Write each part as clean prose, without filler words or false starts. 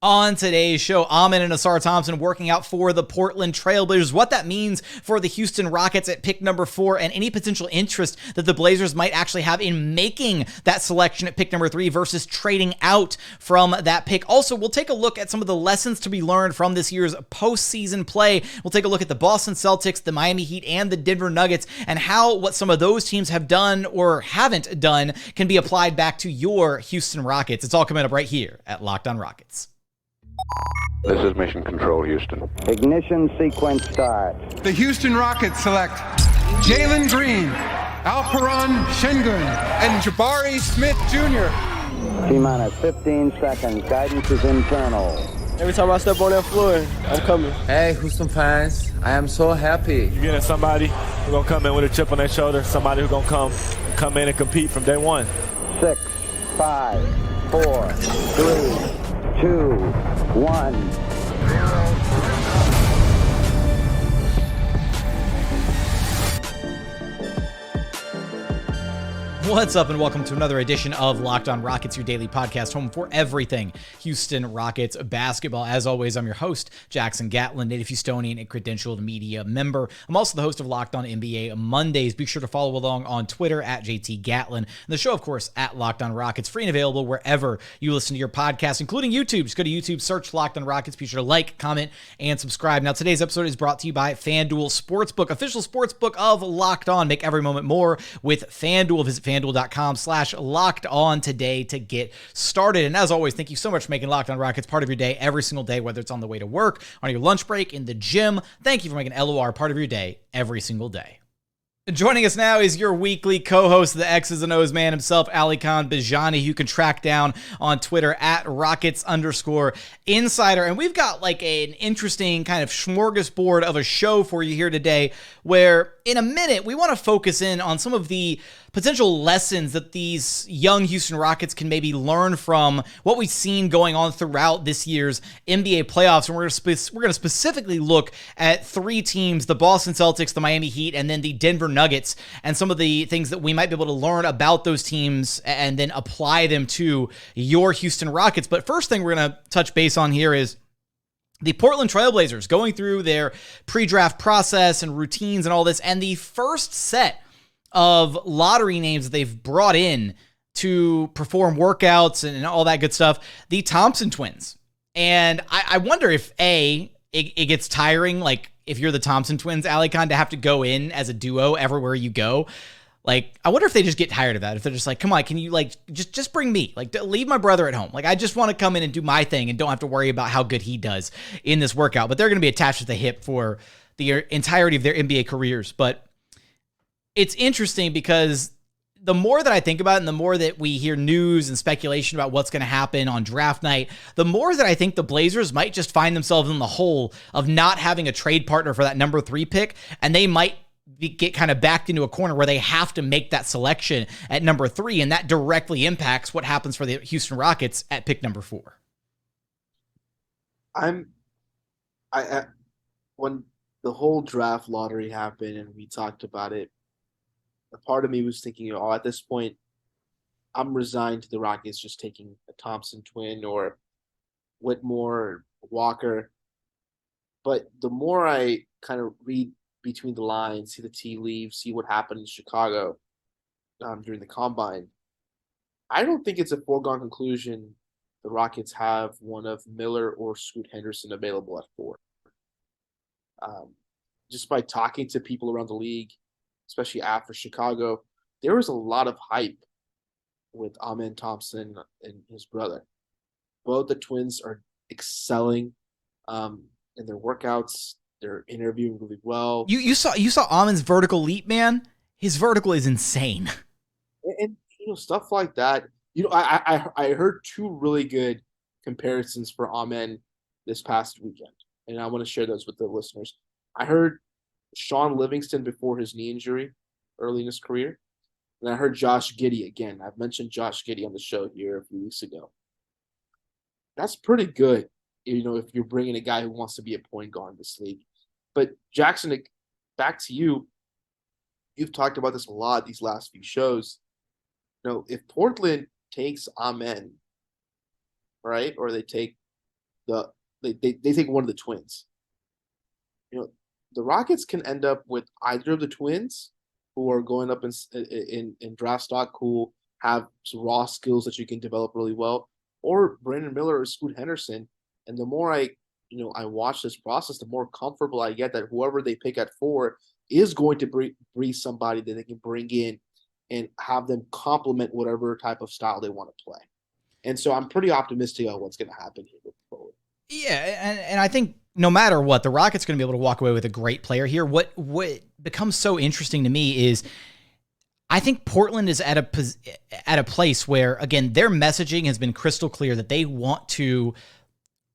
On today's show, Amen Ausar Thompson working out for the Portland Trailblazers, what that means for the Houston Rockets at pick number 4, and any potential interest that the Blazers might actually have in making that selection at pick number 3 versus trading out from that pick. Also, we'll take a look at some of the lessons to be learned from this year's postseason play. We'll take a look at the Boston Celtics, the Miami Heat, and the Denver Nuggets, and how what some of those teams have done or haven't done can be applied back to your Houston Rockets. It's all coming up right here at Locked On Rockets. This is Mission Control, Houston. Ignition sequence start. The Houston Rockets select Jalen Green, Alperen Sengun, and Jabari Smith Jr. T-minus 15 seconds. Guidance is internal. Every time I step on that floor, I'm coming. Hey, Houston fans, I am so happy. You're getting somebody who's going to come in with a chip on their shoulder, somebody who's going to come in and compete from day one. 6, 5, 4, 3, 2, 1. What's up, and welcome to another edition of Locked On Rockets, your daily podcast home for everything Houston Rockets basketball. As always, I'm your host, Jackson Gatlin, native Houstonian and credentialed media member. I'm also the host of Locked On NBA Mondays. Be sure to follow along on Twitter at JT Gatlin, and the show, of course, at Locked On Rockets, free and available wherever you listen to your podcasts, including YouTube. Just go to YouTube, search Locked On Rockets. Be sure to like, comment, and subscribe. Now, today's episode is brought to you by FanDuel Sportsbook, official sportsbook of Locked On. Make every moment more with FanDuel. Visit FanDuel.com/locked on today to get started. And as always, thank you so much for making Locked On Rockets part of your day every single day, whether it's on the way to work, on your lunch break, in the gym. Thank you for making LOR part of your day every single day. Joining us now is your weekly co-host, the X's and O's man himself, Alykhan Bijani, who you can track down on Twitter at Rockets_Insider. And we've got like an interesting kind of smorgasbord of a show for you here today, where in a minute, we want to focus in on some of the potential lessons that these young Houston Rockets can maybe learn from what we've seen going on throughout this year's NBA playoffs. And we're going to specifically look at 3 teams, the Boston Celtics, the Miami Heat, and then the Denver Nuggets, and some of the things that we might be able to learn about those teams and then apply them to your Houston Rockets. But first thing we're going to touch base on here is the Portland Trailblazers going through their pre-draft process and routines and all this, and the first set of lottery names that they've brought in to perform workouts and all that good stuff, the Thompson twins. And I wonder if, it gets tiring, like if you're the Thompson twins, Alykhan, to have to go in as a duo everywhere you go. Like, I wonder if they just get tired of that. If they're just like, come on, can you like, just bring me, like leave my brother at home. Like, I just want to come in and do my thing and don't have to worry about how good he does in this workout. But they're going to be attached at the hip for the entirety of their NBA careers. But it's interesting because the more that I think about it and the more that we hear news and speculation about what's going to happen on draft night, the more that I think the Blazers might just find themselves in the hole of not having a trade partner for that number 3 pick, and they might get kind of backed into a corner where they have to make that selection at number 3, and that directly impacts what happens for the Houston Rockets at pick number 4. When the whole draft lottery happened and we talked about it, a part of me was thinking, at this point, I'm resigned to the Rockets just taking a Thompson twin or Whitmore, Walker. But the more I kind of read between the lines, see the tea leaves, see what happened in Chicago during the Combine, I don't think it's a foregone conclusion the Rockets have one of Miller or Scoot Henderson available at 4. Just by talking to people around the league, especially after Chicago, there was a lot of hype with Amen Thompson and his brother. Both the twins are excelling in their workouts. They're interviewing really well. You saw Amen's vertical leap, man. His vertical is insane. And stuff like that. I heard 2 really good comparisons for Amen this past weekend, and I want to share those with the listeners. I heard Sean Livingston before his knee injury early in his career, and I heard Josh Giddey again. I've mentioned Josh Giddey on the show here a few weeks ago. That's pretty good, if you're bringing a guy who wants to be a point guard in this league. But Jackson, back to you. You've talked about this a lot these last few shows. If Portland takes Amen, right, or they take they take one of the twins. The Rockets can end up with either of the twins who are going up in draft stock, who have some raw skills that you can develop really well, or Brandon Miller or Scoot Henderson. And the more I watch this process, the more comfortable I get that whoever they pick at 4 is going to be somebody that they can bring in and have them complement whatever type of style they want to play. And so I'm pretty optimistic on what's going to happen here moving forward. Yeah, and I think no matter what, the Rockets are going to be able to walk away with a great player here. What becomes so interesting to me is I think Portland is at a place where, again, their messaging has been crystal clear that they want to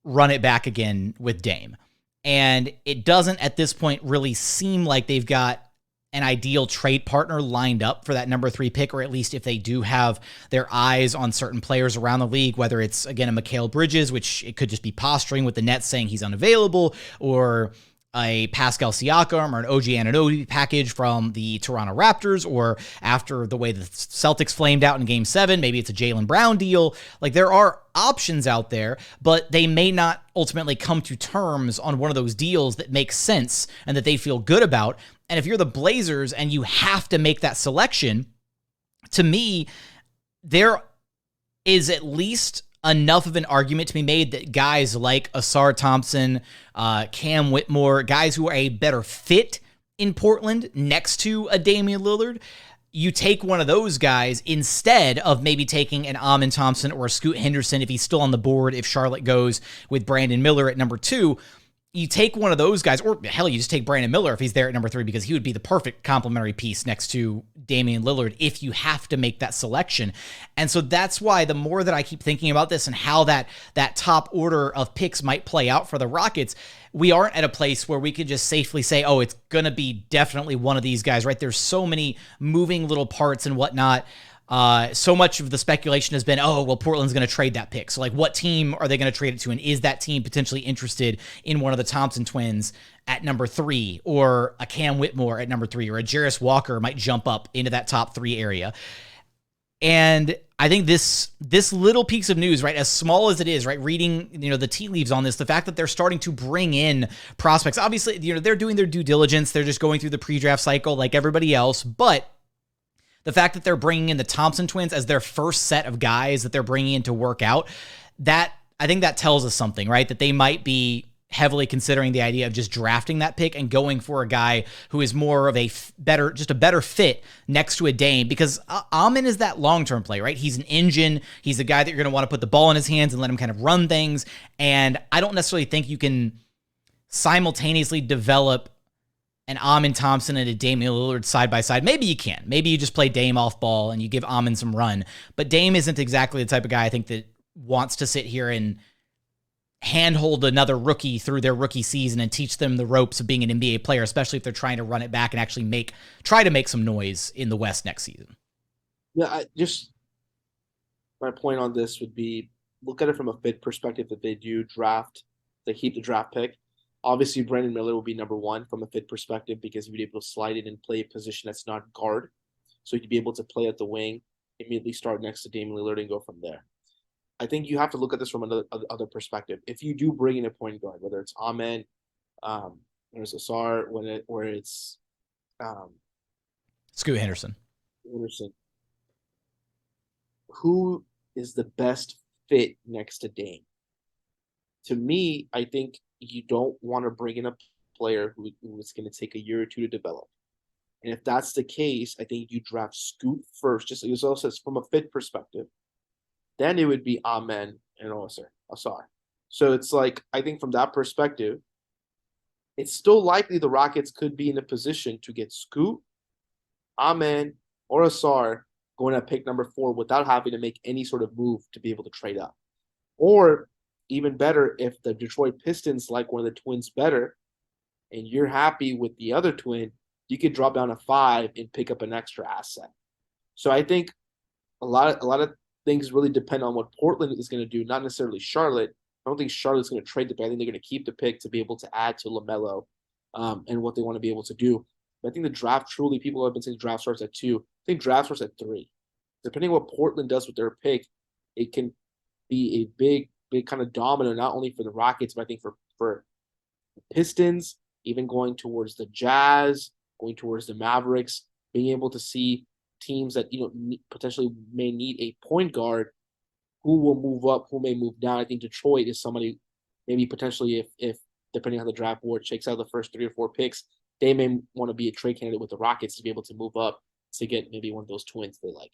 run it back again with Dame. And it doesn't at this point really seem like they've got an ideal trade partner lined up for that number 3 pick, or at least if they do have their eyes on certain players around the league, whether it's, again, a Mikal Bridges, which it could just be posturing with the Nets saying he's unavailable, or a Pascal Siakam or an OG Anunoby package from the Toronto Raptors, or after the way the Celtics flamed out in Game 7, maybe it's a Jaylen Brown deal. Like, there are options out there, but they may not ultimately come to terms on one of those deals that makes sense and that they feel good about. And if you're the Blazers and you have to make that selection, to me, there is at least enough of an argument to be made that guys like Ausar Thompson, Cam Whitmore, guys who are a better fit in Portland next to a Damian Lillard, you take one of those guys instead of maybe taking an Amen Thompson or a Scoot Henderson if he's still on the board, if Charlotte goes with Brandon Miller at number 2. You take one of those guys, or hell, you just take Brandon Miller if he's there at number 3, because he would be the perfect complementary piece next to Damian Lillard if you have to make that selection. And so that's why the more that I keep thinking about this and how that top order of picks might play out for the Rockets, we aren't at a place where we could just safely say, oh, it's going to be definitely one of these guys, right? There's so many moving little parts and whatnot. So much of the speculation has been, oh, well, Portland's going to trade that pick. So, like, what team are they going to trade it to? And is that team potentially interested in one of the Thompson twins at number 3, or a Cam Whitmore at number 3, or a Jarris Walker might jump up into that top 3 area? And I think this little piece of news, right, as small as it is, right, reading, the tea leaves on this, the fact that they're starting to bring in prospects, obviously, they're doing their due diligence. They're just going through the pre-draft cycle like everybody else. But the fact that they're bringing in the Thompson twins as their first set of guys that they're bringing in to work out, that I think that tells us something, right? That they might be heavily considering the idea of just drafting that pick and going for a guy who is more of a better fit next to a Dame, because Amen is that long-term play, right? He's an engine. He's a guy that you're going to want to put the ball in his hands and let him kind of run things. And I don't necessarily think you can simultaneously develop an Amen Thompson and a Damian Lillard side by side. Maybe you can. Maybe you just play Dame off ball and you give Amen some run. But Dame isn't exactly the type of guy I think that wants to sit here and handhold another rookie through their rookie season and teach them the ropes of being an NBA player, especially if they're trying to run it back and actually try to make some noise in the West next season. Yeah, my point on this would be, look at it from a fit perspective. If they do draft, they keep the draft pick. Obviously, Brandon Miller will be number 1 from a fit perspective, because he'd be able to slide in and play a position that's not guard. So he'd be able to play at the wing, immediately start next to Damian Lillard and go from there. I think you have to look at this from another perspective. If you do bring in a point guard, whether it's Amen, there's Ausar, where it's Scoot Henderson, who is the best fit next to Dame? To me, I think you don't want to bring in a player who is going to take a year or 2 to develop. And if that's the case, I think you draft Scoot first, just like it also says, from a fit perspective. Then it would be Amen and Ausar. So it's like, I think from that perspective, it's still likely the Rockets could be in a position to get Scoot, Amen, or Ausar going at pick number 4 without having to make any sort of move to be able to trade up. Or even better, if the Detroit Pistons like one of the twins better and you're happy with the other twin, you could drop down to 5 and pick up an extra asset. So I think a lot of things really depend on what Portland is going to do, not necessarily Charlotte. I don't think Charlotte's going to trade the pick. I think they're going to keep the pick to be able to add to LaMelo and what they want to be able to do. But I think the draft, truly, people have been saying draft starts at 2. I think draft starts at 3. Depending on what Portland does with their pick, it can be a big big kind of domino, not only for the Rockets, but I think for the Pistons, even going towards the Jazz, going towards the Mavericks, being able to see teams that, potentially may need a point guard, who will move up, who may move down. I think Detroit is somebody maybe potentially if depending on how the draft board shakes out the first 3 or 4 picks, they may want to be a trade candidate with the Rockets to be able to move up to get maybe one of those twins they like.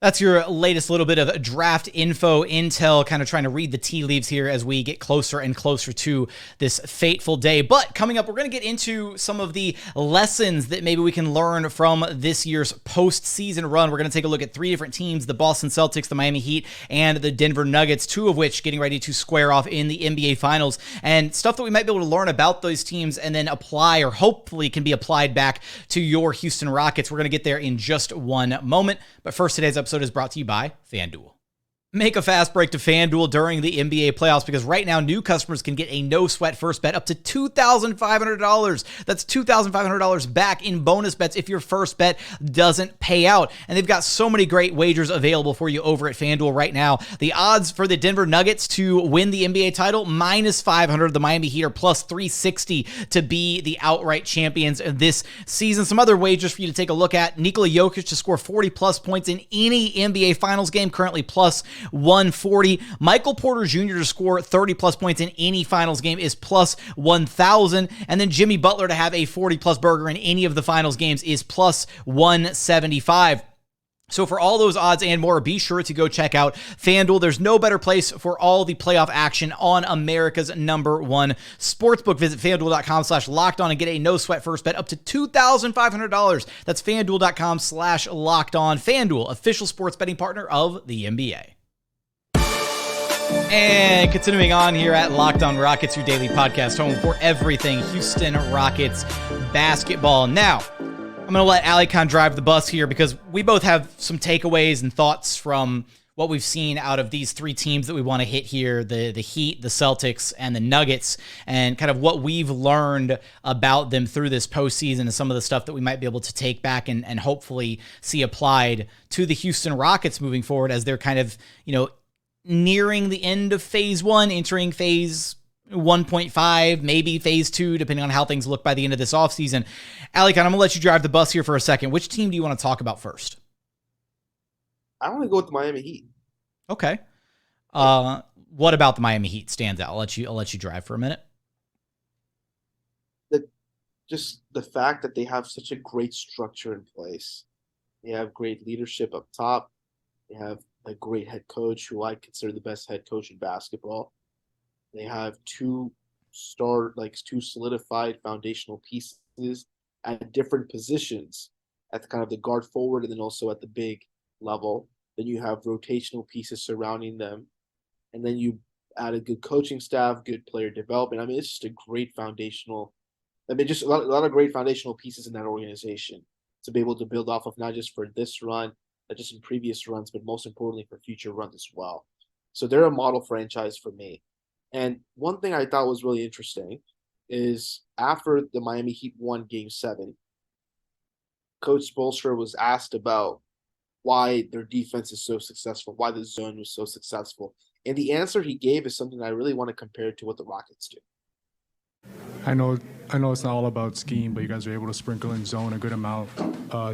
That's your latest little bit of draft info, intel, kind of trying to read the tea leaves here as we get closer and closer to this fateful day. But coming up, we're going to get into some of the lessons that maybe we can learn from this year's postseason run. We're going to take a look at 3 different teams, the Boston Celtics, the Miami Heat, and the Denver Nuggets, 2 of which getting ready to square off in the NBA Finals, and stuff that we might be able to learn about those teams and then apply, or hopefully can be applied back to your Houston Rockets. We're going to get there in just one moment. But first, today's episode is brought to you by FanDuel. Make a fast break to FanDuel during the NBA playoffs, because right now new customers can get a no-sweat first bet up to $2,500. That's $2,500 back in bonus bets if your first bet doesn't pay out. And they've got so many great wagers available for you over at FanDuel right now. The odds for the Denver Nuggets to win the NBA title, -500. The Miami Heat are +360 to be the outright champions this season. Some other wagers for you to take a look at: Nikola Jokic to score 40-plus points in any NBA Finals game, currently +140. Michael Porter Jr. to score 30-plus points in any Finals game is +1,000. And then Jimmy Butler to have a 40-plus burger in any of the Finals games is +175. So for all those odds and more, be sure to go check out FanDuel. There's no better place for all the playoff action on America's #1 sportsbook. Visit FanDuel.com/lockedon and get a no-sweat first bet up to $2,500. That's FanDuel.com/lockedon. FanDuel, official sports betting partner of the NBA. And continuing on here at Locked On Rockets, your daily podcast home for everything Houston Rockets basketball. Now, I'm going to let Alykhan drive the bus here, because we both have some takeaways and thoughts from what we've seen out of these 3 teams that we want to hit here, the Heat, the Celtics, and the Nuggets, and kind of what we've learned about them through this postseason and some of the stuff that we might be able to take back and hopefully see applied to the Houston Rockets moving forward as they're kind of, nearing the end of phase 1, entering phase 1.5, maybe phase 2, depending on how things look by the end of this offseason. Alykhan, I'm going to let you drive the bus here for a second. Which team do you want to talk about first? I want to go with the Miami Heat. Okay. What about the Miami Heat stands out? I'll let you drive for a minute. Just the fact that they have such a great structure in place. They have great leadership up top. They have a great head coach, who I consider the best head coach in basketball. They have 2 solidified foundational pieces at different positions, at the kind of the guard forward and then also at the big level. Then you have rotational pieces surrounding them. And then you add a good coaching staff, good player development. I mean, it's just a great foundational, just a lot of great foundational pieces in that organization to be able to build off of, not just for this run, not just in previous runs, but most importantly for future runs as well. So they're a model franchise for me. And one thing I thought was really interesting is after the Miami Heat won Game 7, Coach Spoelstra was asked about why their defense is so successful, why the zone was so successful. And the answer he gave is something I really want to compare to what the Rockets do. I know it's not all about scheme, but you guys are able to sprinkle in zone a good amount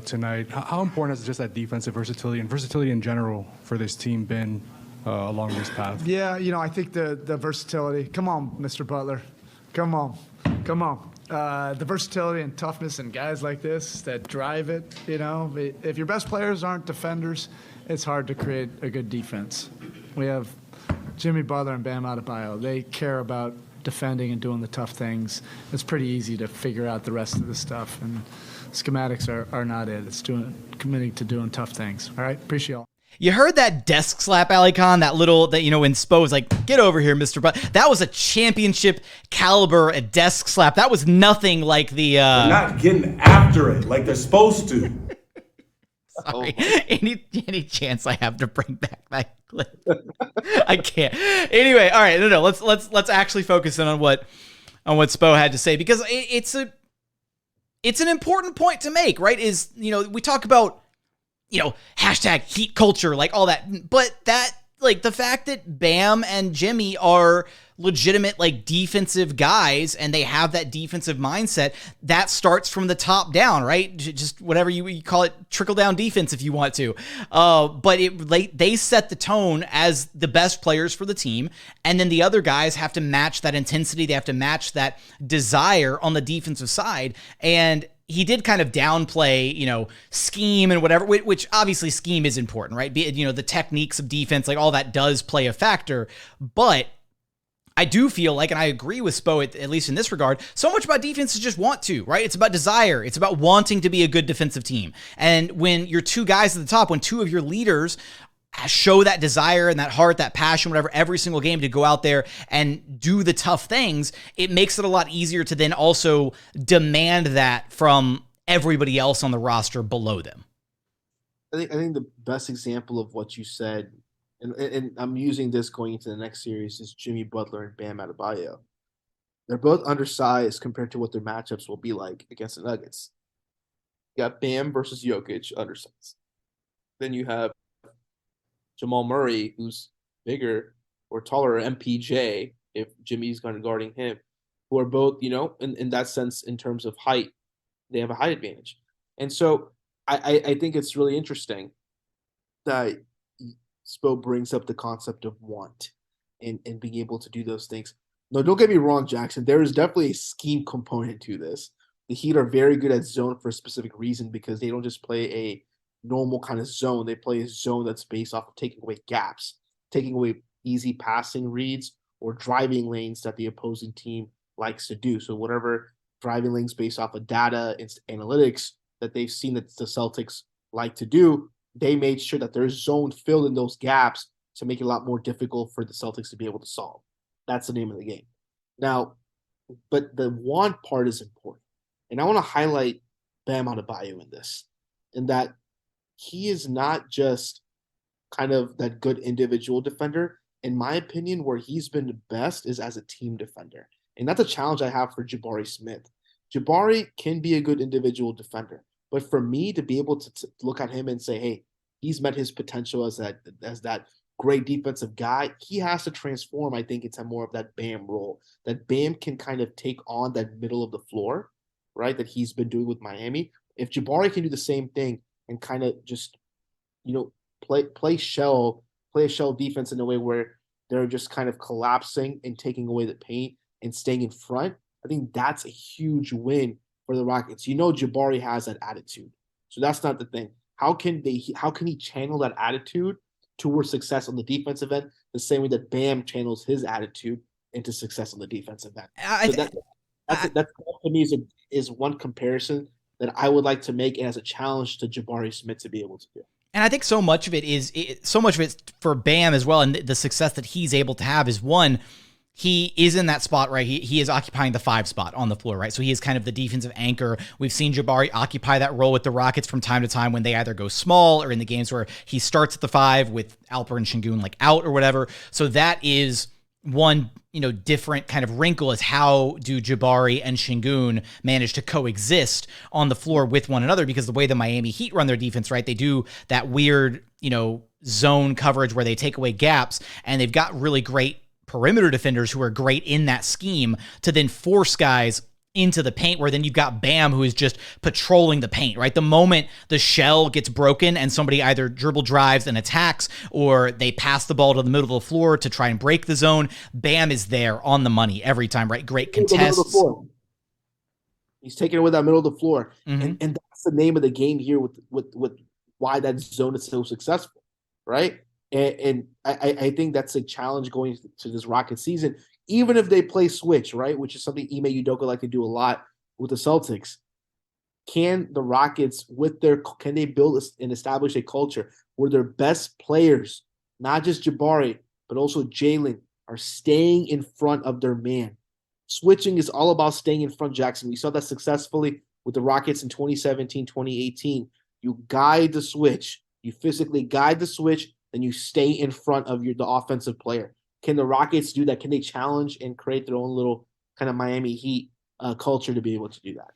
tonight. How important has just that defensive versatility and versatility in general for this team been along this path? Yeah, I think the versatility. Come on, Mr. Butler. Come on. The versatility and toughness and guys like this that drive it, if your best players aren't defenders, it's hard to create a good defense. We have Jimmy Butler and Bam Adebayo. They care about defending and doing the tough things. It's pretty easy to figure out the rest of the stuff, and schematics are not it. It's committing to doing tough things. All right, appreciate it. You heard that desk slap, Alykhan, that when Spo was like, "Get over here, Mr. But." That was a championship caliber desk slap. That was nothing like the They're not getting after it like they're supposed to. Sorry. Any chance I have to bring back that clip? I can't. Anyway, all right, no. Let's actually focus in on what Spo had to say, because it's an important point to make, right? We talk about, hashtag heat culture, like all that, but that like the fact that Bam and Jimmy are legitimate like defensive guys and they have that defensive mindset that starts from the top down, right? Just whatever you call it, trickle down defense if you want to. But they set the tone as the best players for the team. And then the other guys have to match that intensity. They have to match that desire on the defensive side. And he did kind of downplay, scheme and whatever, which obviously scheme is important, right? The techniques of defense, like all that does play a factor. But I do feel like, and I agree with Spo, at least in this regard, so much about defense is just want to, right? It's about desire. It's about wanting to be a good defensive team. And when you're two guys at the top, when two of your leaders show that desire and that heart, that passion, whatever, every single game to go out there and do the tough things, it makes it a lot easier to then also demand that from everybody else on the roster below them. I think the best example of what you said, and I'm using this going into the next series, is Jimmy Butler and Bam Adebayo. They're both undersized compared to what their matchups will be like against the Nuggets. You got Bam versus Jokic, undersized. Then you have Jamal Murray, who's bigger or taller, MPJ, if Jimmy's going to guarding him, who are both, in that sense, in terms of height, they have a height advantage. And so I think it's really interesting that Spo brings up the concept of want and being able to do those things. No, don't get me wrong, Jackson. There is definitely a scheme component to this. The Heat are very good at zone for a specific reason because they don't just play a normal kind of zone. They play a zone that's based off of taking away gaps, taking away easy passing reads or driving lanes that the opposing team likes to do. So whatever driving lanes based off of data and analytics that they've seen that the Celtics like to do, they made sure that there's zone filled in those gaps to make it a lot more difficult for the Celtics to be able to solve. That's the name of the game. Now, but the want part is important. And I want to highlight Bam Adebayo in this, in that he is not just kind of that good individual defender. In my opinion, where he's been the best is as a team defender. And that's a challenge I have for Jabari Smith. Jabari can be a good individual defender. But for me to be able to look at him and say, hey, he's met his potential as that great defensive guy, he has to transform, I think, into more of that Bam role. That Bam can kind of take on that middle of the floor, right, that he's been doing with Miami. If Jabari can do the same thing and kind of just, play a shell defense in a way where they're just kind of collapsing and taking away the paint and staying in front, I think that's a huge win for the Rockets. Jabari has that attitude. So that's not the thing. How can he channel that attitude towards success on the defensive end the same way that Bam channels his attitude into success on the defensive end? That to me is one comparison that I would like to make as a challenge to Jabari Smith to be able to do. And I think so much of it for Bam as well, and the success that he's able to have is, one, he is in that spot, right? He is occupying the 5 spot on the floor, right? So he is kind of the defensive anchor. We've seen Jabari occupy that role with the Rockets from time to time when they either go small or in the games where he starts at the 5 with Alperen and Sengun like out or whatever. So that is one, different kind of wrinkle, is how do Jabari and Sengun manage to coexist on the floor with one another? Because the way the Miami Heat run their defense, right, they do that weird, zone coverage where they take away gaps, and they've got really great perimeter defenders who are great in that scheme to then force guys into the paint, where then you've got Bam who is just patrolling the paint, right? The moment the shell gets broken and somebody either dribble drives and attacks or they pass the ball to the middle of the floor to try and break the zone, Bam is there on the money every time, right? Great contests. He's taking away that middle of the floor. Mm-hmm. And that's the name of the game here with why that zone is so successful, right? And I think that's a challenge going to this Rocket season, even if they play switch, right, which is something Ime Udoka like to do a lot with the Celtics. Can the Rockets, can they build and establish a culture where their best players, not just Jabari, but also Jaylen, are staying in front of their man? Switching is all about staying in front, Jackson. We saw that successfully with the Rockets in 2017, 2018. You guide the switch. You physically guide the switch, then you stay in front of the offensive player. Can the Rockets do that? Can they challenge and create their own little kind of Miami Heat culture to be able to do that?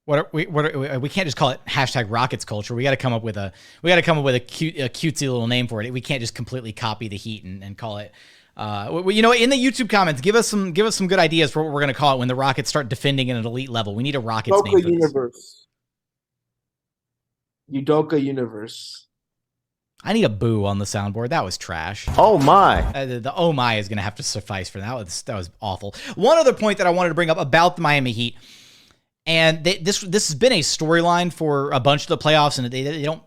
We can't just call it hashtag Rockets culture. We got to come up with a cutesy little name for it. We can't just completely copy the Heat and call it. In the YouTube comments, give us some good ideas for what we're going to call it when the Rockets start defending at an elite level. We need a Rockets name for Universe. Udoka Universe. I need a boo on the soundboard. That was trash. Oh my! The oh my is going to have to suffice for that. That was awful. One other point that I wanted to bring up about the Miami Heat. And this has been a storyline for a bunch of the playoffs, and they don't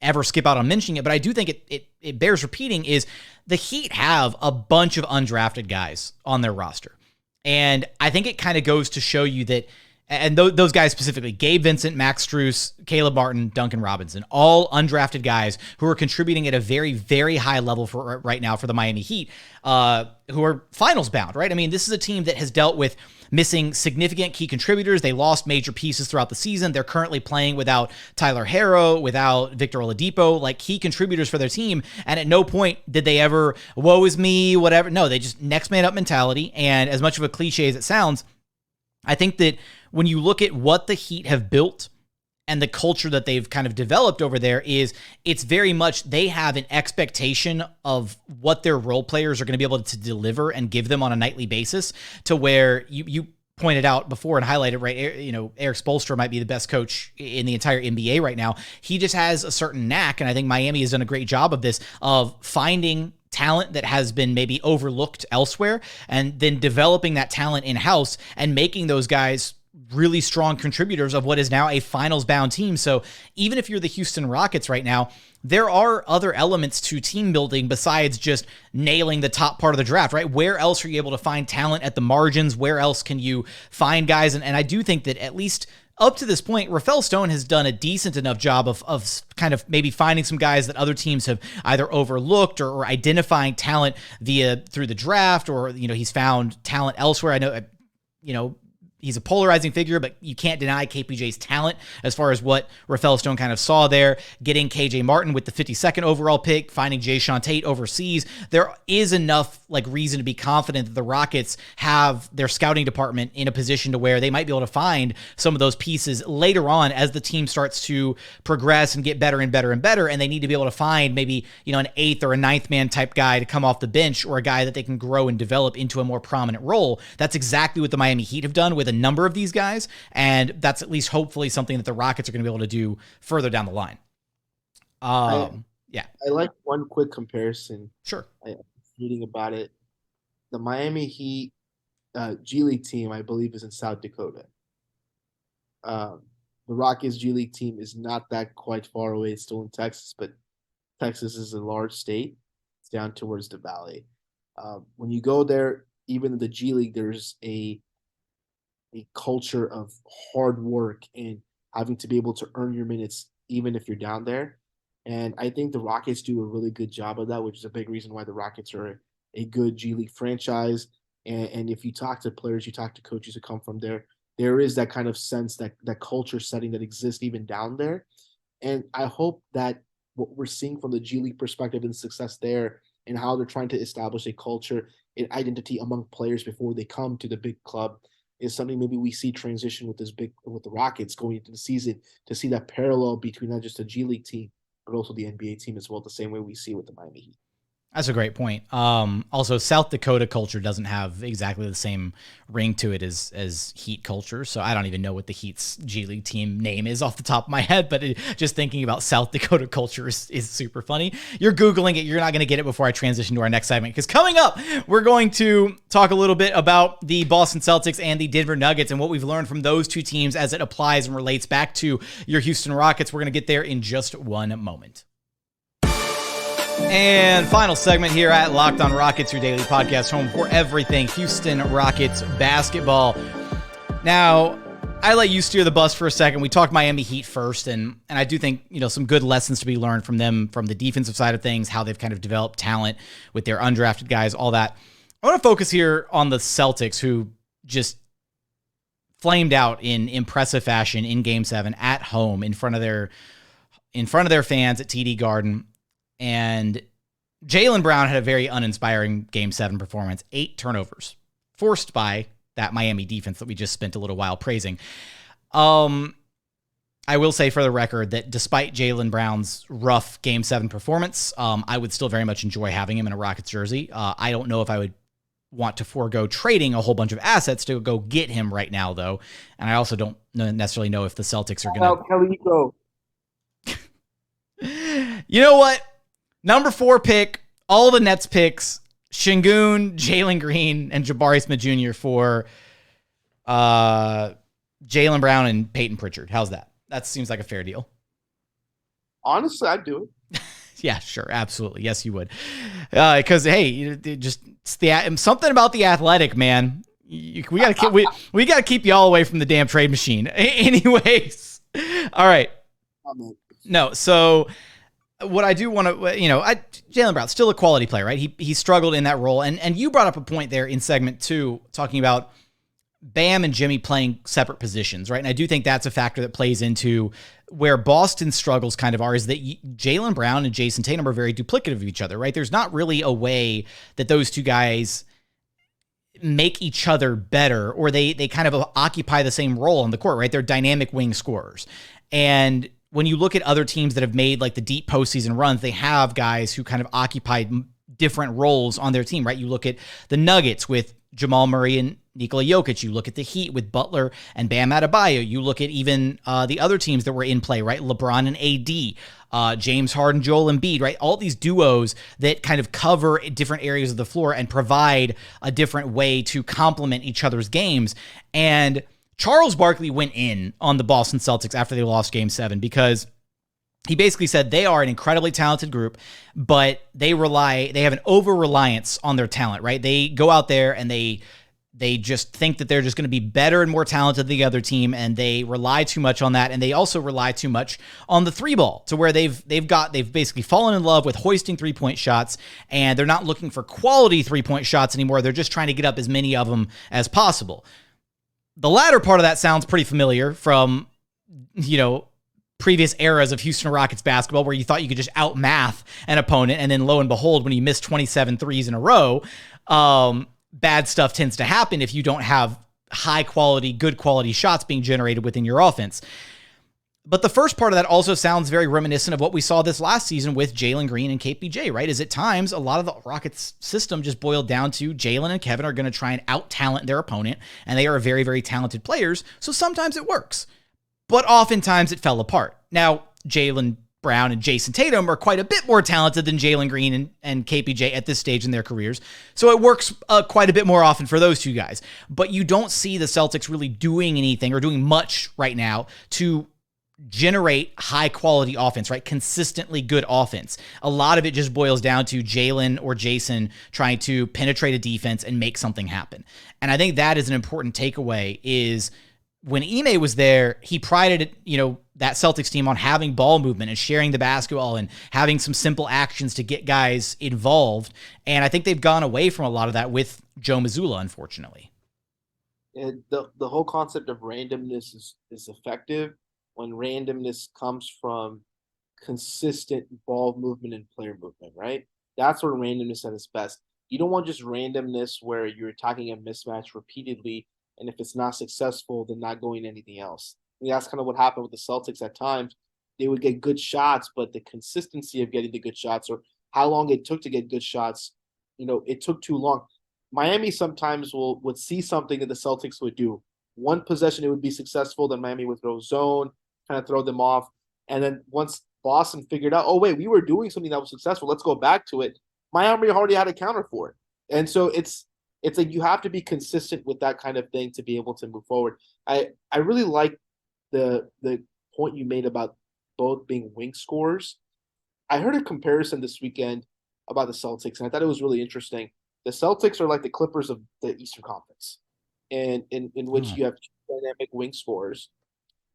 ever skip out on mentioning it, but I do think it bears repeating, is the Heat have a bunch of undrafted guys on their roster. And I think it kind of goes to show you that, and those guys specifically, Gabe Vincent, Max Strus, Caleb Martin, Duncan Robinson, all undrafted guys who are contributing at a very, very high level for right now for the Miami Heat, who are finals bound, right? I mean, this is a team that has dealt with missing significant key contributors. They lost major pieces throughout the season. They're currently playing without Tyler Herro, without Victor Oladipo, like key contributors for their team. And at no point did they ever, woe is me, whatever. No, they just next man up mentality. And as much of a cliche as it sounds, I think that when you look at what the Heat have built and the culture that they've kind of developed over there, is it's very much they have an expectation of what their role players are going to be able to deliver and give them on a nightly basis, to where you pointed out before and highlighted, right? Eric Spoelstra might be the best coach in the entire NBA right now. He just has a certain knack, and I think Miami has done a great job of this, of finding talent that has been maybe overlooked elsewhere and then developing that talent in-house and making those guys really strong contributors of what is now a finals-bound team. So even if you're the Houston Rockets right now, there are other elements to team building besides just nailing the top part of the draft, right? Where else are you able to find talent at the margins? Where else can you find guys? And I do think that at least up to this point, Rafael Stone has done a decent enough job of kind of maybe finding some guys that other teams have either overlooked or identifying talent through the draft, or, he's found talent elsewhere. I know, he's a polarizing figure, but you can't deny KPJ's talent as far as what Rafael Stone kind of saw there. Getting KJ Martin with the 52nd overall pick, finding Jae'Sean Tate overseas. There is enough reason to be confident that the Rockets have their scouting department in a position to where they might be able to find some of those pieces later on as the team starts to progress and get better and better and better. And they need to be able to find maybe, an 8th or a 9th man type guy to come off the bench, or a guy that they can grow and develop into a more prominent role. That's exactly what the Miami Heat have done with a number of these guys, and that's at least hopefully something that the Rockets are going to be able to do further down the line. I like one quick comparison. Sure. I was reading about it. The Miami Heat G League team, I believe, is in South Dakota. The Rockets G League team is not that quite far away. It's still in Texas, but Texas is a large state. It's down towards the valley. When you go there, even in the G League, there's a culture of hard work and having to be able to earn your minutes even if you're down there. And I think the Rockets do a really good job of that, which is a big reason why the Rockets are a good G League franchise. And if you talk to players, you talk to coaches who come from there, there is that kind of sense, that culture setting that exists even down there. And I hope that what we're seeing from the G League perspective and success there, and how they're trying to establish a culture and identity among players before they come to the big club, is something maybe we see transition with the Rockets going into the season, to see that parallel between not just the G League team, but also the NBA team as well, the same way we see with the Miami Heat. That's a great point. Also, South Dakota culture doesn't have exactly the same ring to it as Heat culture, so I don't even know what the Heat's G League team name is off the top of my head, but just thinking about South Dakota culture is super funny. You're Googling it. You're not going to get it before I transition to our next segment, because coming up, we're going to talk a little bit about the Boston Celtics and the Denver Nuggets and what we've learned from those two teams as it applies and relates back to your Houston Rockets. We're going to get there in just one moment. And final segment here at Locked On Rockets, your daily podcast home for everything Houston Rockets basketball. Now, I let you steer the bus for a second. We talked Miami Heat first, and I do think, some good lessons to be learned from them from the defensive side of things, how they've kind of developed talent with their undrafted guys, all that. I want to focus here on the Celtics, who just flamed out in impressive fashion in Game 7 at home in front of their fans at TD Garden. And Jaylen Brown had a very uninspiring Game 7 performance. 8 turnovers, forced by that Miami defense that we just spent a little while praising. I will say for the record that despite Jaylen Brown's rough Game 7 performance, I would still very much enjoy having him in a Rockets jersey. I don't know if I would want to forego trading a whole bunch of assets to go get him right now, though. And I also don't necessarily know if the Celtics are going to. You know what? Number 4 pick, all the Nets picks, Sengun, Jalen Green, and Jabari Smith Jr. for Jaylen Brown and Peyton Pritchard. How's that? That seems like a fair deal. Honestly, I'd do it. Yeah, sure. Absolutely. Yes, you would. Because, hey, just something about the Athletic, man. We got to keep y'all away from the damn trade machine. Anyways. All right. No, so what I do want to, Jaylen Brown, still a quality player, right? He struggled in that role. And you brought up a point there in segment 2, talking about Bam and Jimmy playing separate positions, right? And I do think that's a factor that plays into where Boston's struggles kind of are, is that Jaylen Brown and Jayson Tatum are very duplicative of each other, right? There's not really a way that those two guys make each other better, or they kind of occupy the same role on the court, right? They're dynamic wing scorers. And when you look at other teams that have made like the deep postseason runs, they have guys who kind of occupied different roles on their team, right? You look at the Nuggets with Jamal Murray and Nikola Jokic. You look at the Heat with Butler and Bam Adebayo. You look at even the other teams that were in play, right? LeBron and AD, James Harden, Joel Embiid, right? All these duos that kind of cover different areas of the floor and provide a different way to complement each other's games. And Charles Barkley went in on the Boston Celtics after they lost Game 7 because he basically said they are an incredibly talented group, but they have an over-reliance on their talent, right? They go out there and they just think that they're just going to be better and more talented than the other team, and they rely too much on that, and they also rely too much on the 3-ball to where they've basically fallen in love with hoisting 3-point shots, and they're not looking for quality 3-point shots anymore. They're just trying to get up as many of them as possible. The latter part of that sounds pretty familiar from, previous eras of Houston Rockets basketball, where you thought you could just outmath an opponent, and then lo and behold, when you miss 27 threes in a row, bad stuff tends to happen if you don't have high quality, good quality shots being generated within your offense. But the first part of that also sounds very reminiscent of what we saw this last season with Jalen Green and KPJ, right? Is at times a lot of the Rockets system just boiled down to Jaylen and Kevin are going to try and out-talent their opponent, and they are very, very talented players, so sometimes it works. But oftentimes it fell apart. Now, Jaylen Brown and Jayson Tatum are quite a bit more talented than Jalen Green and KPJ at this stage in their careers. So it works quite a bit more often for those two guys. But you don't see the Celtics really doing anything or doing much right now to generate high quality offense, right? Consistently good offense. A lot of it just boils down to Jaylen or Jayson trying to penetrate a defense and make something happen. And I think that is an important takeaway, is when Ime was there, he prided, that Celtics team on having ball movement and sharing the basketball and having some simple actions to get guys involved. And I think they've gone away from a lot of that with Joe Mazzulla, unfortunately. And the whole concept of randomness is effective when randomness comes from consistent ball movement and player movement, right? That's where randomness at its best. You don't want just randomness where you're attacking a mismatch repeatedly, and if it's not successful, then not going anything else. I mean, that's kind of what happened with the Celtics at times. They would get good shots, but the consistency of getting the good shots, or how long it took to get good shots, it took too long. Miami sometimes would see something that the Celtics would do. One possession, it would be successful, then Miami would throw zone, kind of throw them off. And then once Boston figured out, oh, wait, we were doing something that was successful, let's go back to it, Miami already had a counter for it. And so it's like you have to be consistent with that kind of thing to be able to move forward. I really like the point you made about both being wing scorers. I heard a comparison this weekend about the Celtics, and I thought it was really interesting. The Celtics are like the Clippers of the Eastern Conference, and in which you have dynamic wing scorers.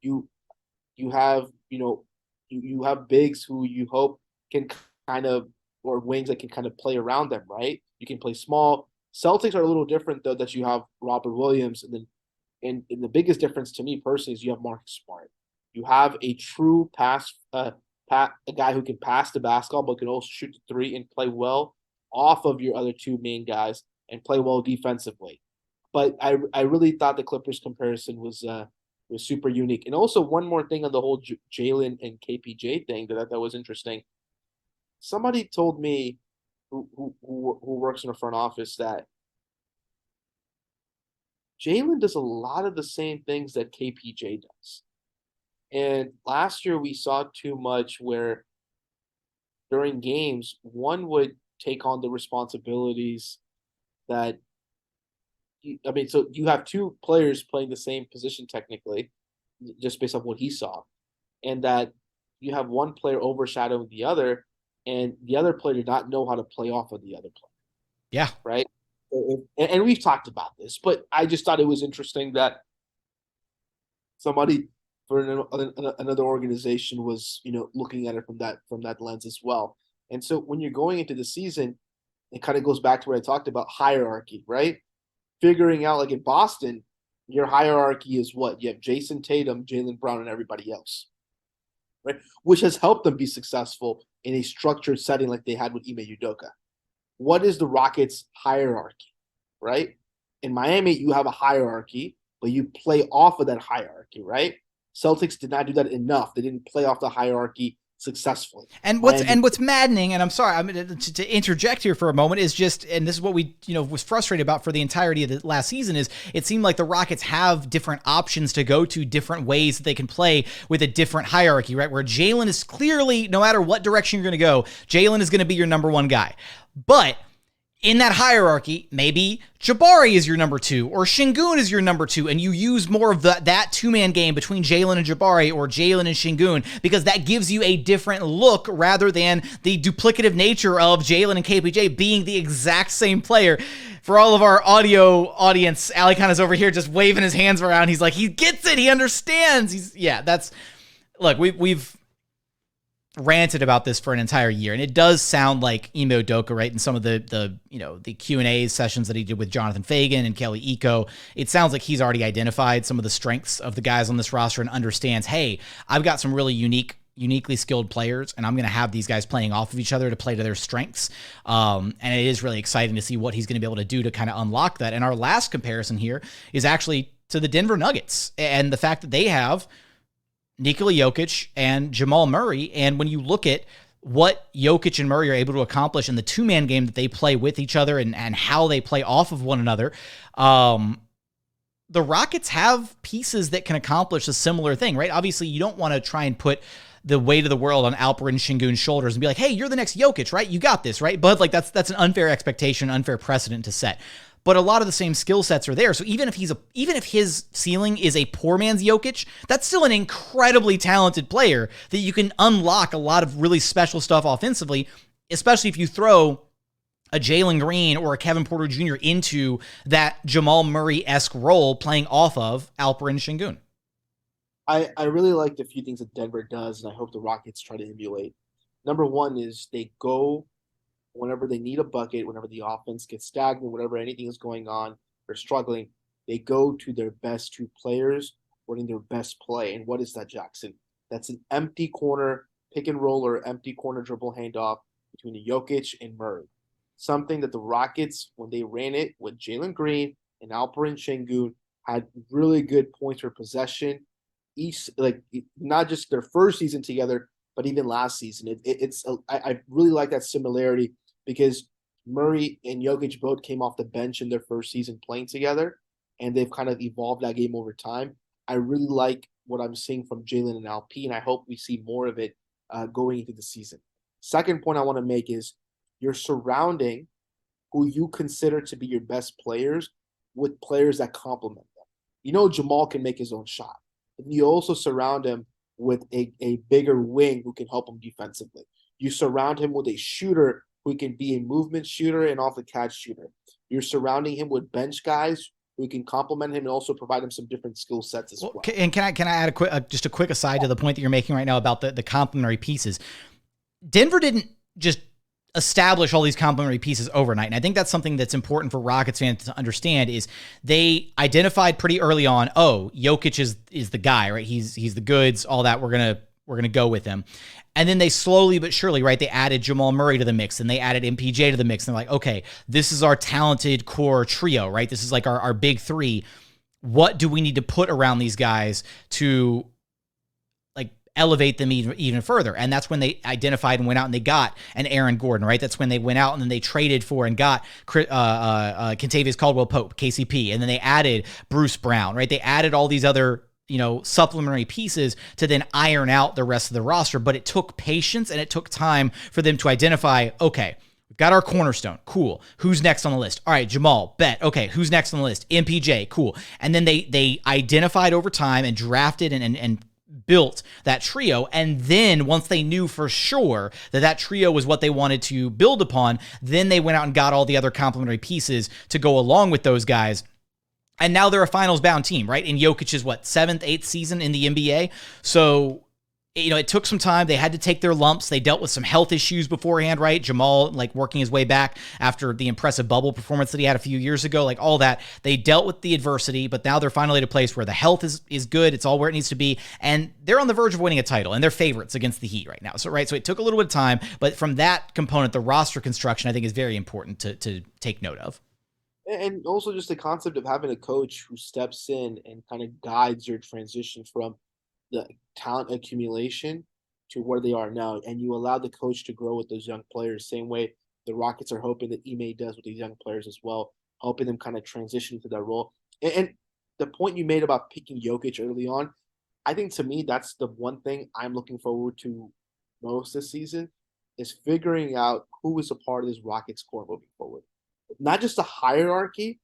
You have you have bigs who you hope can kind of, or wings that can kind of play around them, right? You can play small. Celtics are a little different, though, that you have Robert Williams, and then and the biggest difference to me personally is you have Marcus Smart. You have a true a guy who can pass the basketball but can also shoot the three and play well off of your other two main guys and play well defensively. But I really thought the Clippers comparison was It was super unique. And also one more thing on the whole Jaylen and KPJ thing that was interesting. Somebody told me who works in the front office that Jaylen does a lot of the same things that KPJ does. And last year we saw too much where during games, one would take on the responsibilities that so you have two players playing the same position technically, just based on what he saw, and that you have one player overshadowing the other, and the other player did not know how to play off of the other player. Yeah. Right. And we've talked about this, but I just thought it was interesting that somebody for another organization was, looking at it from that lens as well. And so when you're going into the season, it kind of goes back to what I talked about, hierarchy, right? Figuring out, like in Boston, your hierarchy is what? You have Jayson, Tatum, Jaylen Brown, and everybody else, right? Which has helped them be successful in a structured setting like they had with Ime Udoka. What is the Rockets' hierarchy, right? In Miami, you have a hierarchy, but you play off of that hierarchy, right? Celtics did not do that enough. They didn't play off the hierarchy successfully. And what's maddening, and I'm sorry, I'm to interject here for a moment, is just, and this is what we was frustrated about for the entirety of the last season, is it seemed like the Rockets have different options to go to, different ways that they can play with a different hierarchy, right? Where Jaylen is clearly, no matter what direction you're going to go, Jaylen is going to be your number one guy. But in that hierarchy, maybe Jabari is your number two, or Sengun is your number two, and you use more of that two-man game between Jaylen and Jabari, or Jaylen and Sengun, because that gives you a different look rather than the duplicative nature of Jaylen and KPJ being the exact same player. For all of our audio audience, Alykhan is over here just waving his hands around. He's like, he gets it, he understands. Look, we've ranted about this for an entire year, and it does sound like Ime Udoka, right? In some of the Q&A sessions that he did with Jonathan Fagan and Kelly Iko, it sounds like he's already identified some of the strengths of the guys on this roster and understands, hey, I've got some really uniquely skilled players, and I'm going to have these guys playing off of each other to play to their strengths. And it is really exciting to see what he's going to be able to do to kind of unlock that. And our last comparison here is actually to the Denver Nuggets and the fact that they have Nikola Jokic and Jamal Murray. And when you look at what Jokic and Murray are able to accomplish in the two-man game that they play with each other and how they play off of one another, the Rockets have pieces that can accomplish a similar thing, right? Obviously, you don't want to try and put the weight of the world on Alperen Sengun's shoulders and be like, hey, you're the next Jokic, right? You got this, right? But that's an unfair expectation, unfair precedent to set. But a lot of the same skill sets are there. So even if his ceiling is a poor man's Jokic, that's still an incredibly talented player that you can unlock a lot of really special stuff offensively, especially if you throw a Jalen Green or a Kevin Porter Jr. into that Jamal Murray-esque role playing off of Alperen Sengun. I really liked a few things that Denver does, and I hope the Rockets try to emulate. Number one is they go whenever they need a bucket, whenever the offense gets stagnant, whenever anything is going on, they're struggling, they go to their best two players running their best play. And what is that, Jackson? That's an empty corner pick and roll or empty corner dribble handoff between Jokic and Murray. Something that the Rockets, when they ran it with Jalen Green and Alperen Sengun, had really good points per possession. Each, not just their first season together, but even last season. I really like that similarity, because Murray and Jokic both came off the bench in their first season playing together, and they've kind of evolved that game over time. I really like what I'm seeing from Jaylen and LP, and I hope we see more of it going into the season. Second point I want to make is you're surrounding who you consider to be your best players with players that complement them. Jamal can make his own shot. And you also surround him with a bigger wing who can help him defensively. You surround him with a shooter who can be a movement shooter and off the catch shooter. You're surrounding him with bench guys who can complement him and also provide him some different skill sets as well. And can I add a quick aside to the point that you're making right now about the complementary pieces? Denver didn't just establish all these complementary pieces overnight. And I think that's something that's important for Rockets fans to understand, is they identified pretty early on, Jokic is the guy, right? He's the goods, all that. We're going to go with him. And then they slowly but surely, right, they added Jamal Murray to the mix, and they added MPJ to the mix. And they're like, okay, this is our talented core trio, right? This is like our big three. what do we need to put around these guys to like elevate them even further? And that's when they identified and went out and they got an Aaron Gordon, right? That's when they went out and then they traded for and got Kentavious Caldwell-Pope, KCP, and then they added Bruce Brown, right? They added all these other supplementary pieces to then iron out the rest of the roster. But it took patience and it took time for them to identify, okay, we've got our cornerstone. Cool. Who's next on the list? All right, Jamal, bet. Okay, who's next on the list? MPJ, cool. And then they identified over time and drafted and built that trio. And then once they knew for sure that trio was what they wanted to build upon, then they went out and got all the other complementary pieces to go along with those guys. And now they're a finals-bound team, right? In Jokic's, 7th, 8th season in the NBA. So, it took some time. They had to take their lumps. They dealt with some health issues beforehand, right? Jamal, working his way back after the impressive bubble performance that he had a few years ago, all that. They dealt with the adversity, but now they're finally at a place where the health is good. It's all where it needs to be. And they're on the verge of winning a title, and they're favorites against the Heat right now. So it took a little bit of time, but from that component, the roster construction, I think, is very important to take note of. And also just the concept of having a coach who steps in and kind of guides your transition from the talent accumulation to where they are now. And you allow the coach to grow with those young players, same way the Rockets are hoping that Ime does with these young players as well, helping them kind of transition to that role. And the point you made about picking Jokic early on, I think to me, that's the one thing I'm looking forward to most this season, is figuring out who is a part of this Rockets core moving forward. Not just the hierarchy,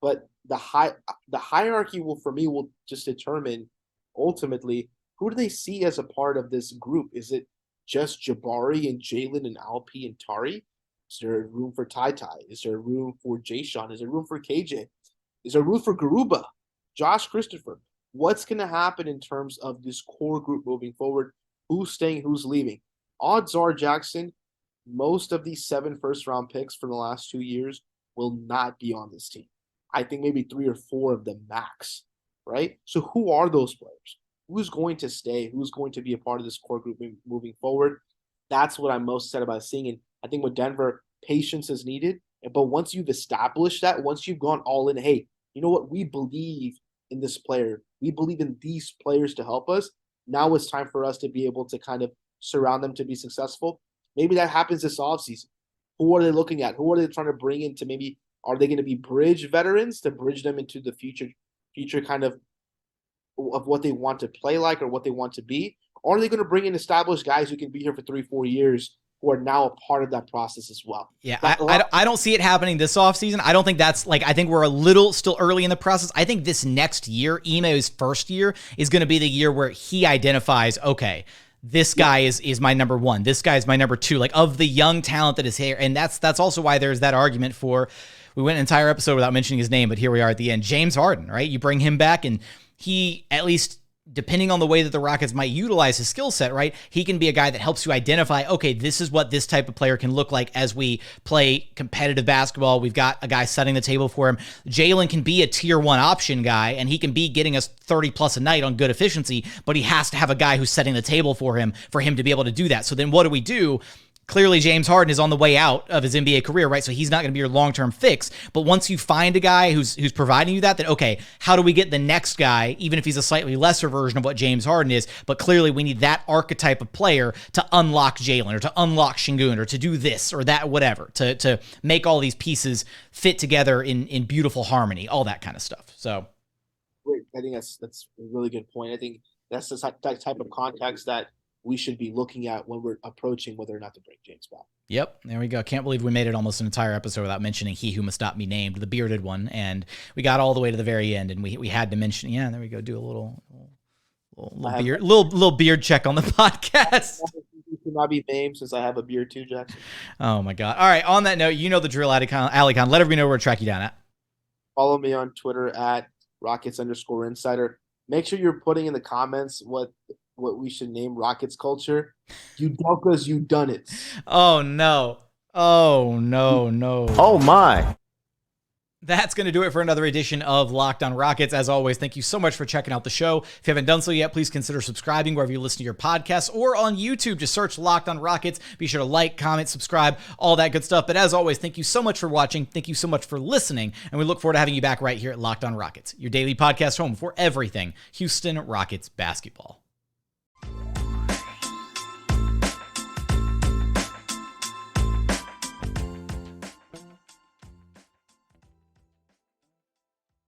but the hierarchy will just determine ultimately who do they see as a part of this group. Is it just Jabari and Jaylen and Alpi and Tari? Is there room for Tate? Is there room for Jae'Sean? Is there room for KJ? Is there room for Garuba? Josh Christopher? What's going to happen in terms of this core group moving forward? Who's staying? Who's leaving? Odds are, Jackson, most of these 7 first-round picks from the last 2 years will not be on this team. I think maybe 3 or 4 of them max, right? So who are those players? Who's going to stay? Who's going to be a part of this core group moving forward? That's what I'm most excited about seeing. And I think with Denver, patience is needed. But once you've established that, once you've gone all in, hey, you know what? We believe in this player. We believe in these players to help us. Now it's time for us to be able to kind of surround them to be successful. Maybe that happens this offseason. Who are they looking at? Who are they trying to bring in to maybe – are they going to be bridge veterans to bridge them into the future kind of what they want to play like or what they want to be? Or are they going to bring in established guys who can be here for 3-4 years who are now a part of that process as well? Yeah, I don't see it happening this offseason. I don't think that's I think we're a little still early in the process. I think this next year, Ime's first year, is going to be the year where he identifies, okay, this guy is my number 1. This guy is my number 2, of the young talent that is here. And that's also why there's that argument for, we went an entire episode without mentioning his name, but here we are at the end. James Harden, right? You bring him back and he, at least depending on the way that the Rockets might utilize his skill set, right? He can be a guy that helps you identify, okay, this is what this type of player can look like as we play competitive basketball. We've got a guy setting the table for him. Jaylen can be a tier 1 option guy, and he can be getting us 30 plus a night on good efficiency, but he has to have a guy who's setting the table for him to be able to do that. So then what do? Clearly, James Harden is on the way out of his NBA career, right? So he's not going to be your long-term fix. But once you find a guy who's providing you that, then okay, how do we get the next guy, even if he's a slightly lesser version of what James Harden is? But clearly, we need that archetype of player to unlock Jaylen or to unlock Sengun or to do this or that, whatever, to make all these pieces fit together in beautiful harmony, all that kind of stuff. So, great. I think that's a really good point. I think that's the type of context that we should be looking at when we're approaching whether or not to bring James back. Yep, there we go. Can't believe we made it almost an entire episode without mentioning he who must not be named, the bearded one, and we got all the way to the very end, and we had to mention. Yeah, there we go. Do a little beard check on the podcast. You should not be named since I have a beard too, Jackson. Oh my God! All right. On that note, you know the drill, Alykhan. Let everybody know where to track you down at. Follow me on Twitter at Rockets_insider. Make sure you're putting in the comments what we should name Rockets culture. You Delcas, you done it. Oh no. Oh no. Oh my. That's going to do it for another edition of Locked on Rockets. As always, thank you so much for checking out the show. If you haven't done so yet, please consider subscribing wherever you listen to your podcasts or on YouTube. Just search Locked on Rockets. Be sure to like, comment, subscribe, all that good stuff. But as always, thank you so much for watching. Thank you so much for listening. And we look forward to having you back right here at Locked on Rockets, your daily podcast home for everything Houston Rockets basketball.